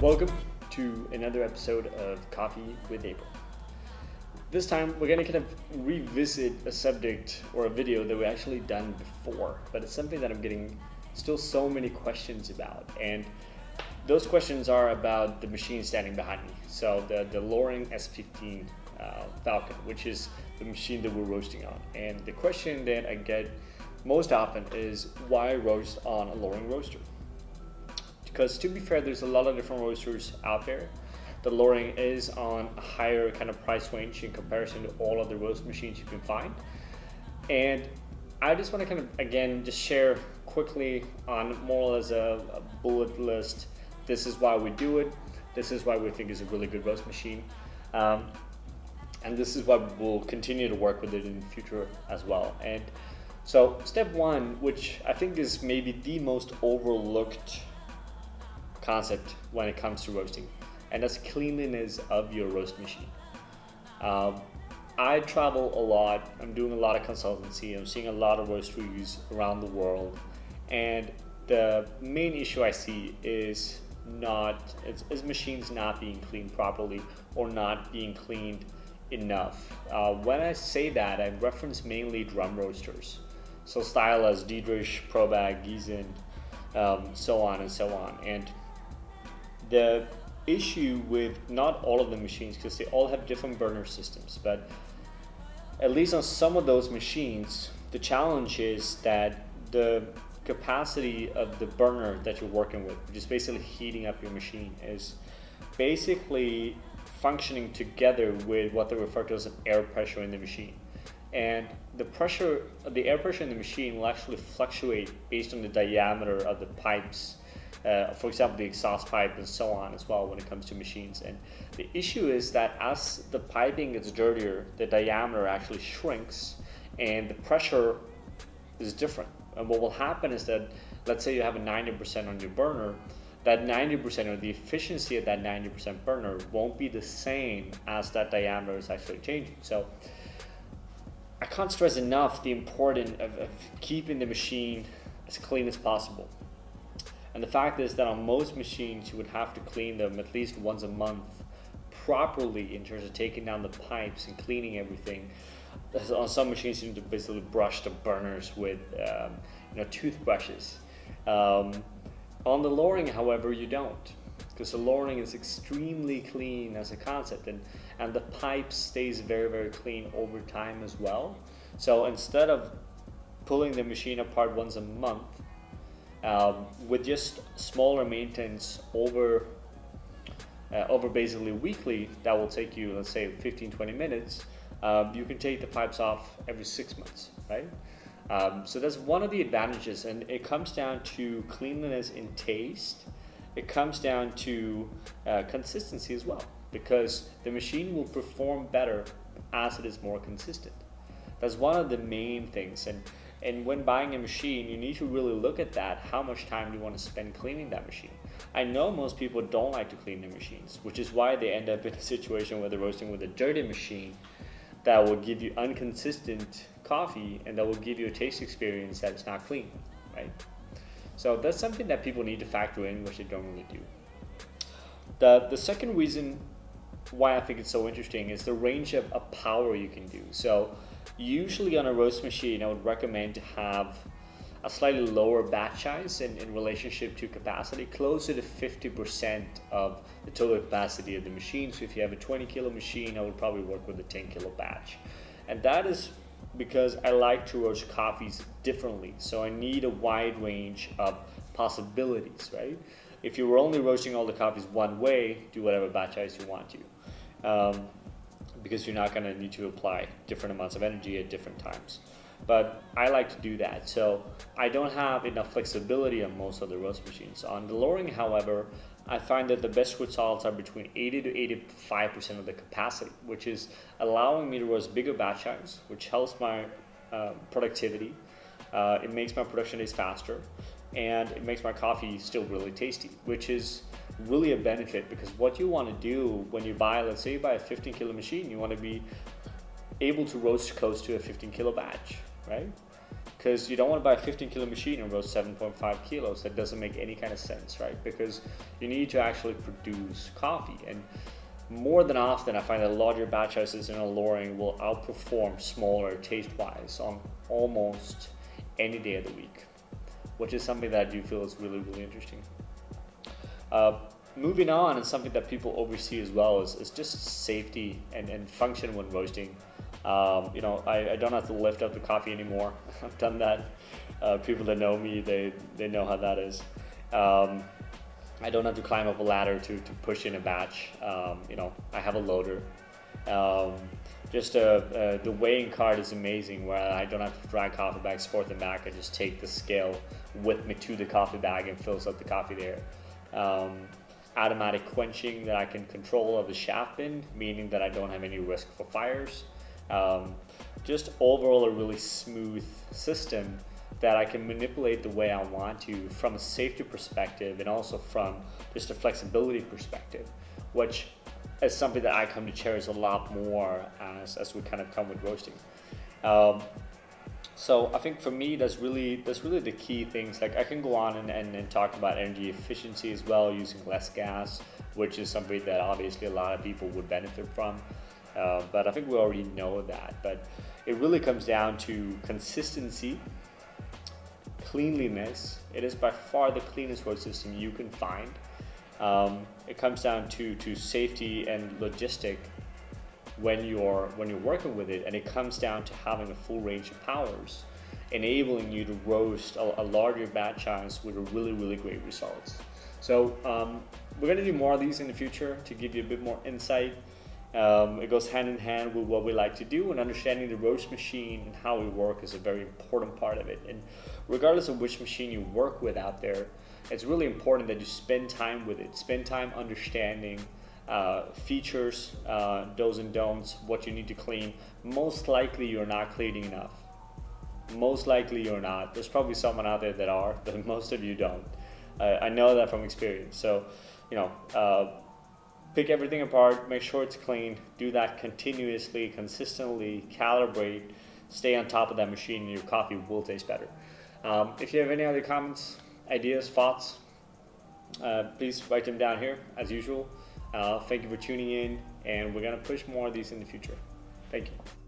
Welcome to another episode of Coffee with April. This time we're going to kind of revisit a subject or a video that we actually done before, but it's something that I'm getting still so many questions about, and those questions are about the machine standing behind me. So the Loring S15 Falcon, which is the machine that we're roasting on. And the question that I get most often is why roast on a Loring roaster? Because to be fair, there's a lot of different roasters out there. The Loring is on a higher kind of price range in comparison to all other roast machines you can find. And I just want to kind of, again, just share quickly on more or less a bullet list. This is why we do it. This is why we think it's a really good roast machine. And this is why we'll continue to work with it in the future as well. And so step one, which I think is maybe the most overlooked concept when it comes to roasting, and that's cleanliness of your roast machine. I travel a lot. I'm doing a lot of consultancy. I'm seeing a lot of roasteries around the world, and the main issue I see is machines not being cleaned properly or not being cleaned enough. When I say that, I reference mainly drum roasters, so style as Diedrich, Probag, Gießen, so on and so on. And the issue with not all of the machines, because they all have different burner systems, but at least on some of those machines, the challenge is that the capacity of the burner that you're working with, which is basically heating up your machine, is basically functioning together with what they refer to as an air pressure in the machine. And the air pressure in the machine will actually fluctuate based on the diameter of the pipes, for example, the exhaust pipe and so on as well when it comes to machines. And the issue is that as the piping gets dirtier, the diameter actually shrinks and the pressure is different. And what will happen is that, let's say you have a 90% on your burner, that 90% or the efficiency of that 90% burner won't be the same as that diameter is actually changing. So I can't stress enough the importance of keeping the machine as clean as possible. And the fact is that on most machines, you would have to clean them at least once a month properly in terms of taking down the pipes and cleaning everything. On some machines, you need to basically brush the burners with toothbrushes. On the Loring, however, you don't, because the Loring is extremely clean as a concept, and the pipe stays very, very clean over time as well. So instead of pulling the machine apart once a month, with just smaller maintenance over basically weekly, that will take you, let's say, 15-20 minutes. You can take the pipes off every 6 months, right? So that's one of the advantages, and it comes down to cleanliness in taste. It comes down to consistency as well, because the machine will perform better as it is more consistent. That's one of the main things. And when buying a machine, you need to really look at that. How much time do you want to spend cleaning that machine? I know most people don't like to clean their machines, which is why they end up in a situation where they're roasting with a dirty machine that will give you inconsistent coffee and that will give you a taste experience that's not clean, right? So that's something that people need to factor in, which they don't really do. The second reason why I think it's so interesting is the range of power you can do. So usually on a roast machine, I would recommend to have a slightly lower batch size in relationship to capacity, closer to 50% of the total capacity of the machine. So if you have a 20 kilo machine, I would probably work with a 10 kilo batch. And that is because I like to roast coffees differently. So I need a wide range of possibilities, right? If you were only roasting all the coffees one way, do whatever batch size you want to. Because you're not going to need to apply different amounts of energy at different times. But I like to do that. So I don't have enough flexibility on most of the roast machines. On the Loring, however, I find that the best results are between 80 to 85% of the capacity, which is allowing me to roast bigger batch size, which helps my productivity. It makes my production days faster, and it makes my coffee still really tasty, which is really a benefit, because what you want to do when you buy, let's say you buy a 15 kilo machine, you want to be able to roast close to a 15 kilo batch, right? because you don't want to buy a 15-kilo machine and roast 7.5 kilos. That doesn't make any kind of sense, right? Because you need to actually produce coffee, and more than often I find that larger batch sizes in alluring will outperform smaller taste-wise on almost any day of the week, which is something that I do feel is really, really interesting. Moving on, and something that people oversee as well is just safety and function when roasting. I don't have to lift up the coffee anymore. I've done that. People that know me, they know how that is. I don't have to climb up a ladder to push in a batch. I have a loader. The weighing cart is amazing, where I don't have to drag coffee bags forth and back. I just take the scale with me to the coffee bag and fills up the coffee there. Automatic quenching that I can control of the shaft bin, meaning that I don't have any risk for fires. Just overall a really smooth system that I can manipulate the way I want to, from a safety perspective and also from just a flexibility perspective, which is something that I come to cherish a lot more as we kind of come with roasting. So I think for me, that's really the key things. Like, I can go on and talk about energy efficiency as well, using less gas, which is something that obviously a lot of people would benefit from. But I think we already know that. But it really comes down to consistency, cleanliness. It is by far the cleanest roast system you can find. It comes down to safety and logistic when you're working with it, and it comes down to having a full range of powers, enabling you to roast a larger batch size with a really, really great results. So we're going to do more of these in the future to give you a bit more insight. It goes hand in hand with what we like to do, and understanding the roast machine and how we work is a very important part of it. And regardless of which machine you work with out there, it's really important that you spend time with it, spend time understanding features, do's and don'ts, what you need to clean. Most likely you're not cleaning enough. Most likely you're not. There's probably someone out there that are, but most of you don't. I know that from experience. So, pick everything apart, make sure it's clean, do that continuously, consistently, calibrate, stay on top of that machine, and your coffee will taste better. If you have any other comments, ideas, thoughts, please write them down here as usual. Thank you for tuning in, and we're going to push more of these in the future. Thank you.